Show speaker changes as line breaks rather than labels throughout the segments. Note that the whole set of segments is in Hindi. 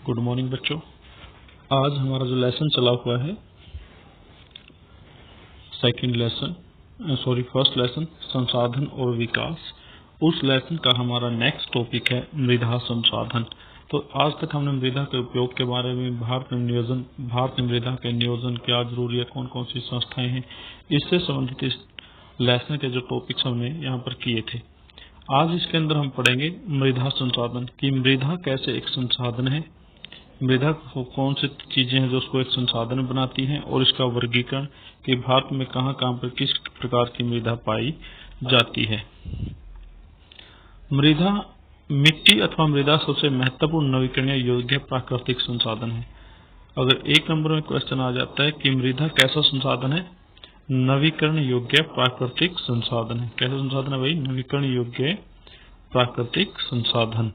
गुड मॉर्निंग बच्चों। आज हमारा जो लेसन चला हुआ है फर्स्ट लेसन संसाधन और विकास, उस लेसन का हमारा नेक्स्ट टॉपिक है मृदा संसाधन। तो आज तक हमने मृदा के उपयोग के बारे में, भारत में मृदा के नियोजन क्या जरूरी है, कौन कौन सी संस्थाएं हैं, इससे संबंधित इस लेसन के जो टॉपिक्स हमने यहाँ पर किए थे। आज इसके अंदर हम पढ़ेंगे मृदा संसाधन कि मृदा कैसे एक संसाधन है, मृदा को कौन सी चीजें हैं जो उसको एक संसाधन बनाती हैं, और इसका वर्गीकरण कि भारत में कहाँ पर किस प्रकार की मृदा पाई जाती है। मृदा मिट्टी अथवा मृदा सबसे महत्वपूर्ण नवीकरणीय योग्य प्राकृतिक संसाधन है। अगर एक नंबर में क्वेश्चन आ जाता है कि मृदा कैसा संसाधन है, नवीकरण योग्य प्राकृतिक संसाधन है। कैसा संसाधन है भाई? नवीकरण योग्य प्राकृतिक संसाधन।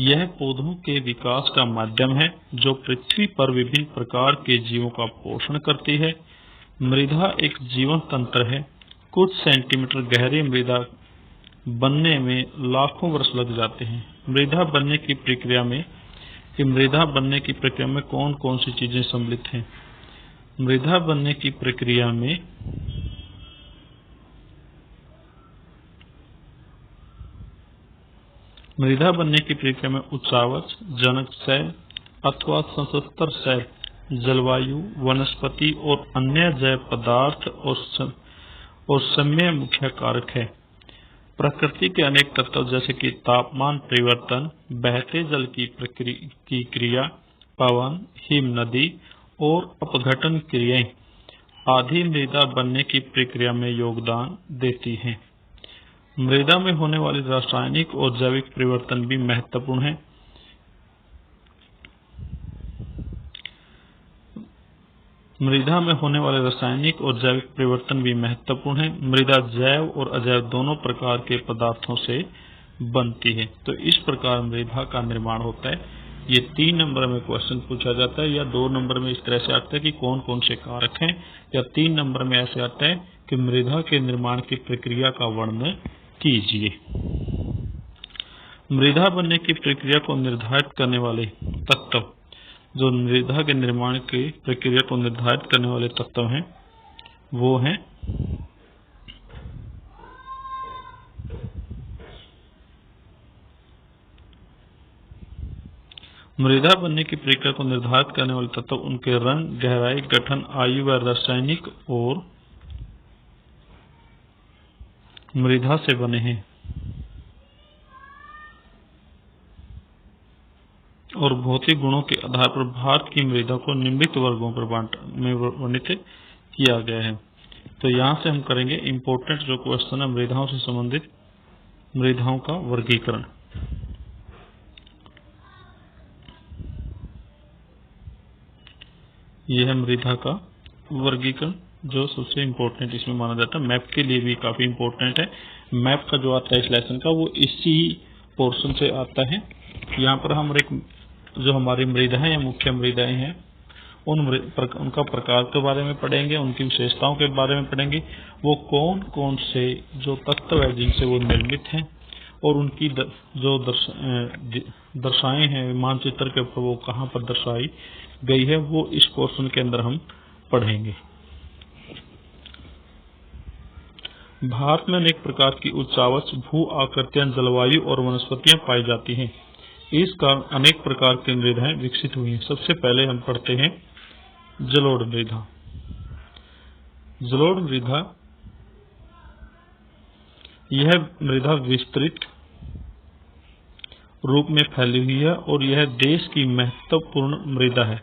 यह पौधों के विकास का माध्यम है जो पृथ्वी पर विभिन्न प्रकार के जीवों का पोषण करती है। मृदा एक जीवन तंत्र है। कुछ सेंटीमीटर गहरी मृदा बनने में लाखों वर्ष लग जाते हैं। मृदा बनने की प्रक्रिया में कौन कौन सी चीजें सम्मिलित हैं? मृदा बनने की प्रक्रिया में उच्चावच, जनक शैल अथवा सशस्त्र शैल, जलवायु, वनस्पति और अन्य जैव पदार्थ और समय मुख्य कारक है। प्रकृति के अनेक तत्व जैसे कि तापमान परिवर्तन, बहते जल की क्रिया, पवन, हिम नदी और अपघटन क्रियाएं आदि मृदा बनने की प्रक्रिया में योगदान देती हैं। मृदा में होने वाले रासायनिक और जैविक परिवर्तन भी महत्वपूर्ण है। मृदा जैव और अजैव दोनों प्रकार के पदार्थों से बनती है। तो इस प्रकार मृदा का निर्माण होता है। ये 3 नंबर में क्वेश्चन पूछा जाता है, या 2 नंबर में इस तरह से आता है कि कौन कौन से कारक हैं, या 3 नंबर में ऐसे आता है कि मृदा के निर्माण की प्रक्रिया का वर्णन कीजिए। मृदा बनने की प्रक्रिया को निर्धारित करने वाले तत्व, जो मृदा के निर्माण की प्रक्रिया को निर्धारित करने वाले तत्व हैं, वो हैं मृदा बनने की प्रक्रिया को निर्धारित करने वाले तत्व उनके रंग, गहराई, गठन, आयु व रासायनिक और मृदा से बने हैं, और भौतिक गुणों के आधार पर भारत की मृदा को निम्नलिखित वर्गों पर वर्णित किया गया है। तो यहाँ से हम करेंगे इम्पोर्टेंट जो क्वेश्चन है मृदाओं से संबंधित, मृदाओं का वर्गीकरण। यह है मृदा का वर्गीकरण जो सबसे इम्पोर्टेंट इसमें माना जाता है। मैप के लिए भी काफी इम्पोर्टेंट है। मैप का जो आता है इस लेसन का, वो इसी पोर्शन से आता है। यहाँ पर हम जो हमारी मृदा है या मुख्य मृदाएं हैं, उनका प्रकार के बारे में पढ़ेंगे, उनकी विशेषताओं के बारे में पढ़ेंगे, वो कौन कौन से जो तत्व है जिनसे वो निर्मित हैं, और उनकी जो दर्शाए हैं मानचित्र के ऊपर वो कहाँ पर दर्शाई गई है, वो इस पोर्शन के अंदर हम पढ़ेंगे। भारत में अनेक प्रकार की उच्चावच, भू आकृतियां, जलवायु और वनस्पतियां पाई जाती हैं। इस कारण अनेक प्रकार की मृदाएं विकसित हुई हैं। सबसे पहले हम पढ़ते हैं जलोढ़ मृदा। जलोढ़ मृदा, यह मृदा विस्तृत रूप में फैली हुई है और यह देश की महत्वपूर्ण मृदा है।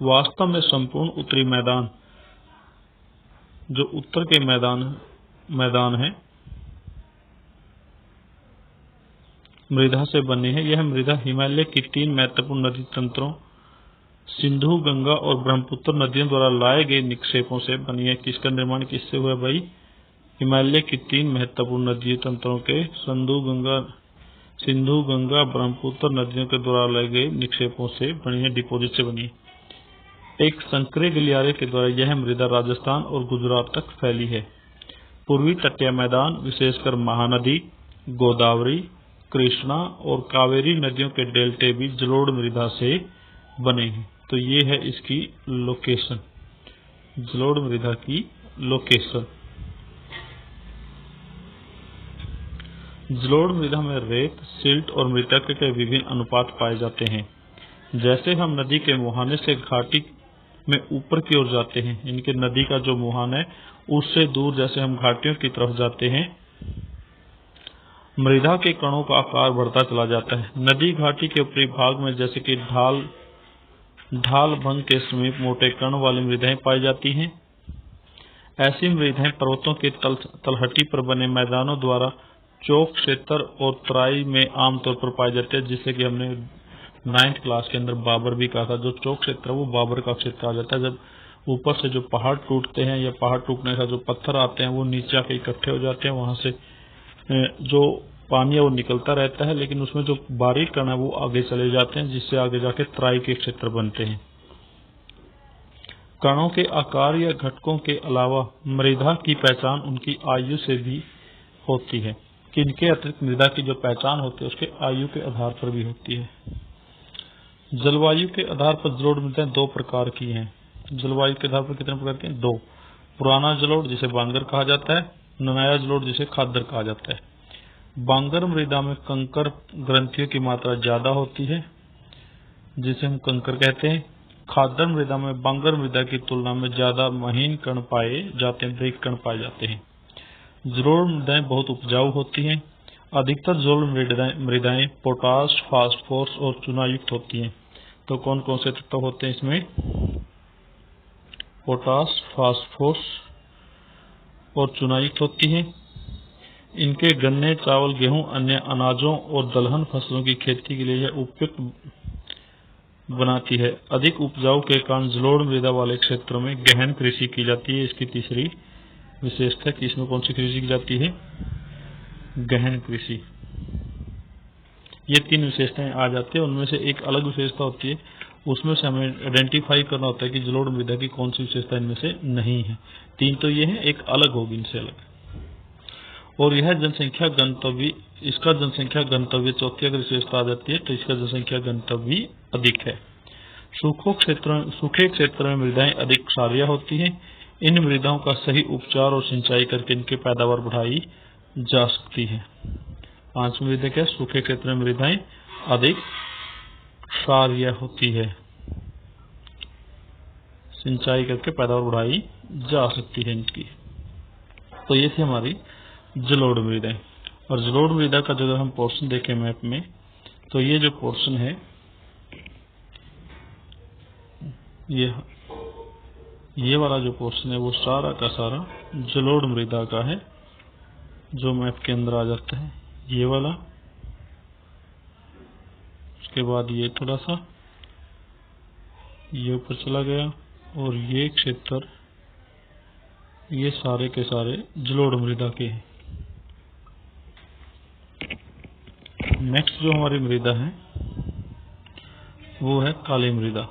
वास्तव में संपूर्ण उत्तरी मैदान, जो उत्तर के मैदान है, मृदा से बने हैं। यह मृदा हिमालय की 3 महत्वपूर्ण नदी तंत्रों सिंधु, गंगा और ब्रह्मपुत्र नदियों द्वारा लाए गए निक्षेपों से बनी है। किसका निर्माण किससे हुआ भाई? हिमालय की 3 महत्वपूर्ण नदी तंत्रों के सिंधु, गंगा, ब्रह्मपुत्र नदियों के द्वारा लाए गए निक्षेपों से बनी है, डिपोजिट से बनी है। एक संकरे गलियारे के द्वारा यह मृदा राजस्थान और गुजरात तक फैली है। पूर्वी तटीय मैदान, विशेषकर महानदी, गोदावरी, कृष्णा और कावेरी नदियों के डेल्टे भी जलोढ़ मृदा से बने हैं। तो ये है इसकी लोकेशन, जलोढ़ मृदा की लोकेशन। जलोढ़ मृदा में रेत, सिल्ट और मृतक के विभिन्न अनुपात पाए जाते हैं। जैसे हम नदी के मुहाने से घाटी में ऊपर की ओर जाते हैं, इनके नदी का जो मुहान है उससे दूर जैसे हम घाटियों की तरफ जाते हैं, मृदा के कणों का आकार बढ़ता चला जाता है। नदी घाटी के ऊपरी भाग में जैसे कि ढाल भंग के समीप मोटे कण वाली मृदाएं पाई जाती हैं। ऐसी मृदाएं पर्वतों के तलहटी पर बने मैदानों द्वारा चौक क्षेत्र और तराई में आमतौर पर पाई जाती है, जिससे कि हमने 9th क्लास के अंदर बाबर भी कहा था। जो चौक क्षेत्र है वो बाबर का क्षेत्र आ जाता है। जब ऊपर से जो पहाड़ टूटते हैं या पहाड़ टूटने का जो पत्थर आते हैं वो नीचे आके इकट्ठे हो जाते हैं, वहां से जो पानी है वो निकलता रहता है, लेकिन उसमें जो बारीक कण है वो आगे चले जाते हैं, जिससे आगे जाके तराई के क्षेत्र बनते हैं। कणों के आकार या घटकों के अलावा मृदा की पहचान उनकी आयु से भी होती है। किनके अतिरिक्त मृदा की जो पहचान होती है उसके आयु के आधार पर भी होती है। जलवायु के आधार पर जलोढ़ मृदाएं दो प्रकार की हैं। जलवायु के आधार पर कितने प्रकार की हैं? दो। पुराना जलोढ़ जिसे बांगर कहा जाता है, नया जलोढ़ जिसे खादर कहा जाता है। बांगर मृदा में कंकर ग्रंथियों की मात्रा ज्यादा होती है, जिसे हम कंकर कहते हैं। खादर मृदा में बांगर मृदा की तुलना में ज्यादा महीन कण पाए जाते हैं, बारीक कण पाए जाते हैं। जलोढ़ मृदाएं बहुत उपजाऊ होती हैं। अधिकतर जलोढ़ मृदाएं पोटाश, फास्फोरस और चूनायुक्त होती हैं। तो कौन कौन से तत्व होते हैं इसमें? पोटाश, फास्फोरस और चूनायुक्त होती हैं। इनके गन्ने, चावल, गेहूं, अन्य अनाजों और दलहन फसलों की खेती के लिए यह उपयुक्त बनाती है। अधिक उपजाऊ के कारण जलोढ़ मृदा वाले क्षेत्रों में गहन कृषि की जाती है। इसकी तीसरी विशेषता कि इसमें कौन सी कृषि की जाती है? गहन कृषि। ये तीन विशेषताएं आ जाती है। उनमें से एक अलग विशेषता होती है, उसमें से हमें आइडेंटिफाई करना होता है कि जलोढ़ मृदा की कौन सी विशेषता इनमें से नहीं है। तीन तो ये है, एक अलग होगी इनसे अलग। और यह जनसंख्या गंतव्य, इसका जनसंख्या गंतव्य चौथी अगर विशेषता आ जाती है तो इसका जनसंख्या गंतव्य अधिक है। सूखे क्षेत्र में मृदाएं अधिक क्षारीय होती हैं। इन मृदाओं का सही उपचार और सिंचाई करके इनकी पैदावार बढ़ाई जा सकती है। पांचवी मृदा क्या? सूखे क्षेत्र में मृदाएं अधिक क्षारीय होती है, सिंचाई करके पैदावार बढ़ाई जा सकती है इनकी। तो ये थी हमारी जलोढ़ मृदाएं। और जलोढ़ मृदा का जो हम पोर्शन देखें मैप में, तो ये जो पोर्शन है ये वाला जो पोर्शन है वो सारा का सारा जलोढ़ मृदा का है, जो मैप के अंदर आ जाता है। ये वाला, उसके बाद ये थोड़ा सा ये ऊपर चला गया, और ये क्षेत्र, ये सारे के सारे जलोढ़ मृदा के हैं। नेक्स्ट जो हमारी मृदा है वो है काली मृदा।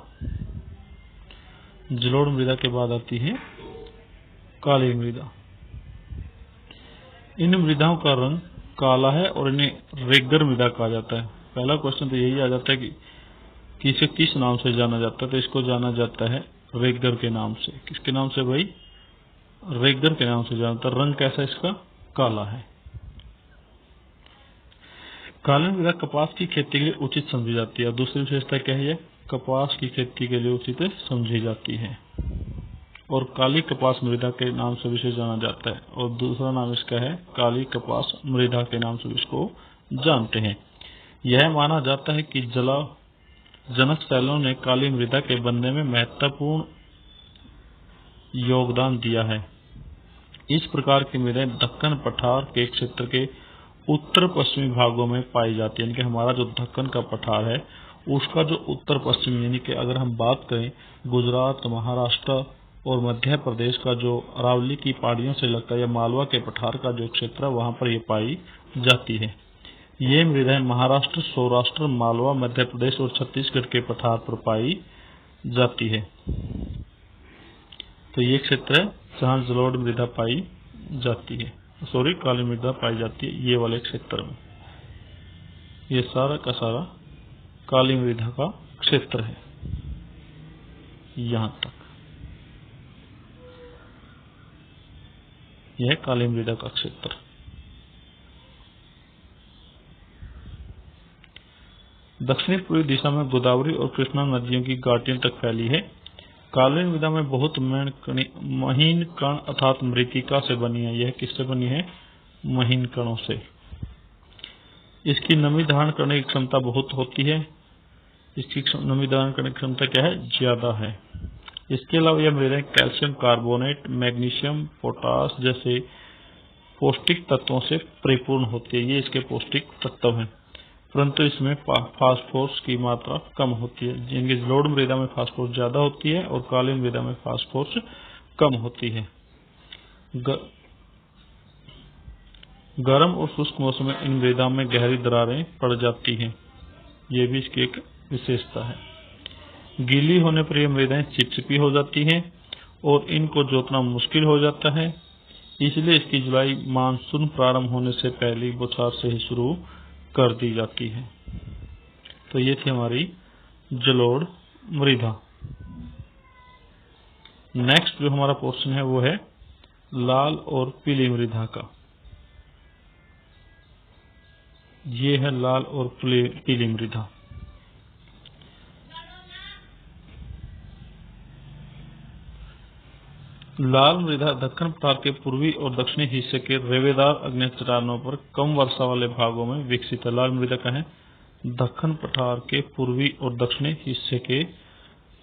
जलोढ़ मृदा के बाद आती है काली मृदा। इन मृदाओं का रंग काला है और इन्हें रेगर मृदा कहा जाता है। पहला क्वेश्चन तो यही आ जाता है कि इसे किस नाम से जाना जाता है? तो इसको जाना जाता है रेगर के नाम से। किसके नाम से भाई? रेगर के नाम से जाना। रंग कैसा इसका? काला है। काली मृदा कपास की खेती के लिए उचित समझी जाती है। और दूसरी विशेषता क्या है? कपास की खेती के लिए उचित समझी जाती है और काली कपास मृदा के नाम से विशेष जाना जाता है। और दूसरा नाम इसका है काली कपास मृदा के नाम से इसको जानते हैं। यह माना जाता है कि जनक शैलों ने काली मृदा के बनने में महत्वपूर्ण योगदान दिया है। इस प्रकार की मृदाएं दक्कन पठार के क्षेत्र के उत्तर पश्चिमी भागों में पाई जाती है। यानी कि हमारा जो दक्कन का पठार है उसका जो उत्तर पश्चिमी, यानी कि अगर हम बात करें गुजरात, महाराष्ट्र और मध्य प्रदेश का जो अरावली की पहाड़ियों से लगता है, या मालवा के पठार का जो क्षेत्र है, वहां पर ये पाई जाती है। ये मृदाएं महाराष्ट्र, सौराष्ट्र, मालवा, मध्य प्रदेश और छत्तीसगढ़ के पठार पर पाई जाती है। तो ये क्षेत्र है जहां जलोढ़ मृदा पाई जाती है, काली मृदा पाई जाती है, ये वाले क्षेत्र में। ये सारा का सारा काली मृदा का क्षेत्र है। यहाँ तक यह काली मृदा का क्षेत्र। दक्षिणी पूर्वी दिशा में गोदावरी और कृष्णा नदियों की घाटियों तक फैली है। काली मृदा में बहुत महीन कण अर्थात मृत्तिका से बनी है। यह किससे बनी है? महीन कणों से। इसकी नमी धारण करने की क्षमता बहुत होती है। इसकी नमी धारण करने की क्षमता क्या है? ज्यादा है। इसके अलावा यह मृदा कैल्शियम कार्बोनेट, मैग्नीशियम, पोटास जैसे पौष्टिक तत्वों से परिपूर्ण होती है। ये इसके पौष्टिक तत्व हैं, परंतु इसमें फास्फोरस की मात्रा कम होती है। जिनकी लोड मृदा में फास्फोरस ज्यादा होती है और काली मृदा में फास्फोरस कम होती है। गर्म और शुष्क मौसम में इन मृदा में गहरी दरारें पड़ जाती हैं। ये भी इसकी एक विशेषता है। गीली होने पर यह मृदाएं चिपचिपी हो जाती हैं और इनको जोतना मुश्किल हो जाता है। इसलिए इसकी जुलाई मानसून प्रारंभ होने से पहले बौछार से ही शुरू कर दी जाती है। तो ये थी हमारी जलोढ़ मृदा। नेक्स्ट जो हमारा पोर्शन है वो है लाल और पीली मृदा का। ये है लाल और पीली मृदा। लाल मृदा दक्षिण पठार के पूर्वी और दक्षिणी हिस्से के रेवेदार आग्नेय चट्टानों पर कम वर्षा वाले भागों में विकसित है। लाल मृदा का है दक्षिण पठार के पूर्वी और दक्षिणी हिस्से के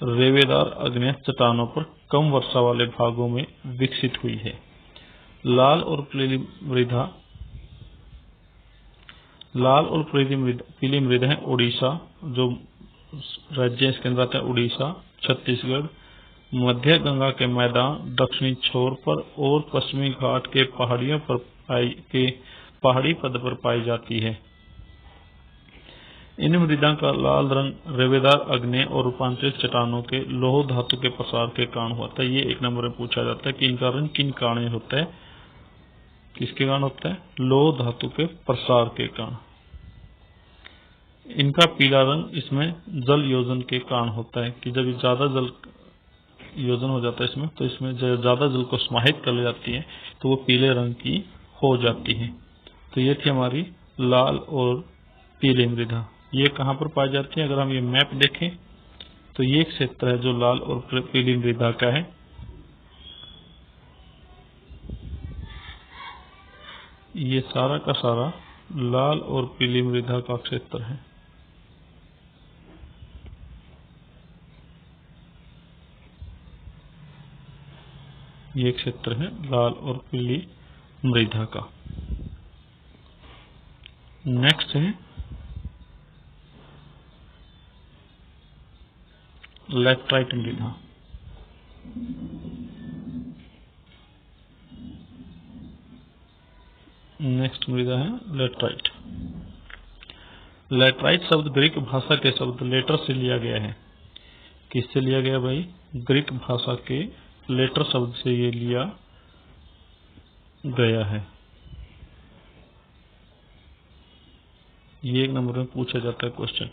रेवेदार आग्नेय चट्टानों पर कम वर्षा वाले भागों में विकसित हुई है। लाल और पीली मृदा है उड़ीसा, जो राज्य इसके अंदर आता है उड़ीसा, छत्तीसगढ़, मध्य गंगा के मैदान, दक्षिणी छोर पर और पश्चिमी घाट के पहाड़ी पद पर पाई जाती है। इन मृदा का लाल रंग रेवेदार आग्नेय और रूपांतरित चट्टानों के लौह धातु के प्रसार के कारण होता है। ये एक नंबर में पूछा जाता है कि इनका रंग किन कारण होता है? किसके कारण होता है? लौह धातु के प्रसार के कारण। इनका पीला रंग इसमें जल योजन के कारण होता है कि जब ज्यादा जल योजन हो जाता है इसमें, तो इसमें ज्यादा जल को समाहित कर ले जाती है तो वो पीले रंग की हो जाती है। तो ये थी हमारी लाल और पीली मृदा। ये कहाँ पर पाई जाती है? अगर हम ये मैप देखें तो ये क्षेत्र है जो लाल और पीली मृदा का है। ये सारा का सारा लाल और पीली मृदा का क्षेत्र है। ये क्षेत्र है लाल और पीली मृदा का। नेक्स्ट है लैटराइट मृदा। नेक्स्ट मृदा है लैटराइट। लैटराइट शब्द ग्रीक भाषा के शब्द लेटर से लिया गया है। किससे लिया गया भाई? ग्रीक भाषा के लेटर शब्द से ये लिया गया है। ये एक नंबर में पूछा जाता है क्वेश्चन।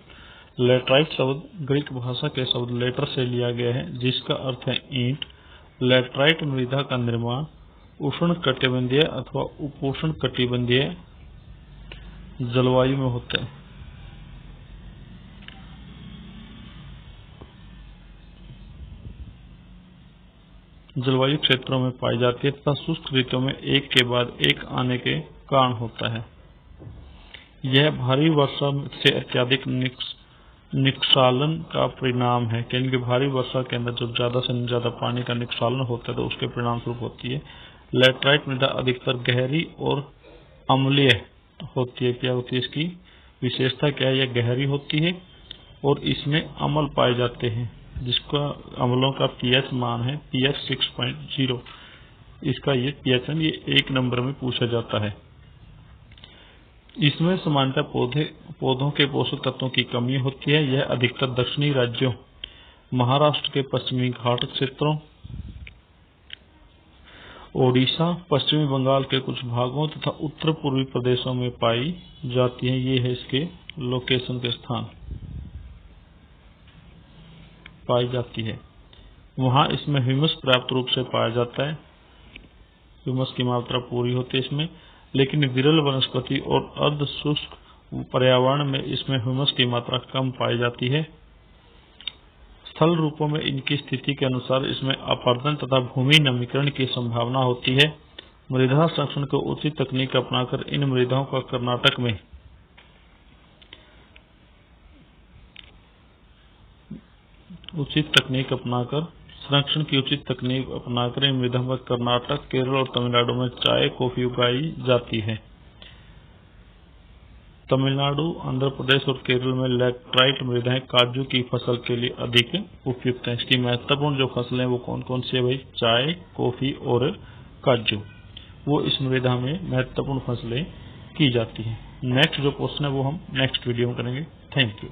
लैटराइट शब्द ग्रीक भाषा के शब्द लेटर से लिया गया है, जिसका अर्थ है ईंट। लैटराइट मृदा का निर्माण उष्णकटिबंधीय अथवा उपोष्णकटिबंधीय जलवायु में होता है। जलवायु क्षेत्रों में पाई जाती है तथा शुष्क ऋतुओं में एक के बाद एक आने के कारण होता है। यह भारी वर्षा से अत्यधिक निष्कालन का परिणाम है, क्योंकि भारी वर्षा के अंदर जब ज्यादा से ज्यादा पानी का निष्कालन होता है तो उसके परिणाम स्वरूप होती है। लैटराइट मृदा अधिकतर गहरी और अम्लीय होती है। क्या होती है इसकी विशेषता? क्या है? यह गहरी होती है और इसमें अम्ल पाए जाते हैं, जिसका अम्लों का पीएच मान है पीएच 6.0। इसका ये पीएच ये एक नंबर में पूछा जाता है। इसमें सामान्यतः पौधों के पोषक तत्वों की कमी होती है। यह अधिकतर दक्षिणी राज्यों, महाराष्ट्र के पश्चिमी घाट क्षेत्रों, ओडिशा, पश्चिमी बंगाल के कुछ भागों तथा उत्तर पूर्वी प्रदेशों में पाई जाती है। ये है इसके लोकेशन के स्थान पाई जाती है, वहां इसमें ह्यूमस पर्याप्त रूप से पाया जाता है, ह्यूमस की मात्रा पूरी होती है इसमें, लेकिन विरल वनस्पति और अर्ध शुष्क पर्यावरण में इसमें ह्यूमस की मात्रा कम पाई जाती है। स्थल रूपों में इनकी स्थिति के अनुसार इसमें अपरदन तथा भूमि नमीकरण की संभावना होती है। मृदा संरक्षण को उचित तकनीक अपनाकर इन मृदाओं का कर्नाटक में संरक्षण की उचित तकनीक अपनाकर इन मृदाओं में कर्नाटक, केरल और तमिलनाडु में चाय, कॉफी उगाई जाती है। तमिलनाडु, आंध्र प्रदेश और केरल में लैटराइट मृदाएं काजू की फसल के लिए अधिक उपयुक्त हैं। इसकी महत्वपूर्ण जो फसलें वो कौन कौन सी है भाई? चाय, कॉफी और काजू, वो इस मृदा में महत्वपूर्ण फसलें की जाती हैं। नेक्स्ट जो क्वेश्चन है वो हम नेक्स्ट वीडियो में करेंगे। Thank you.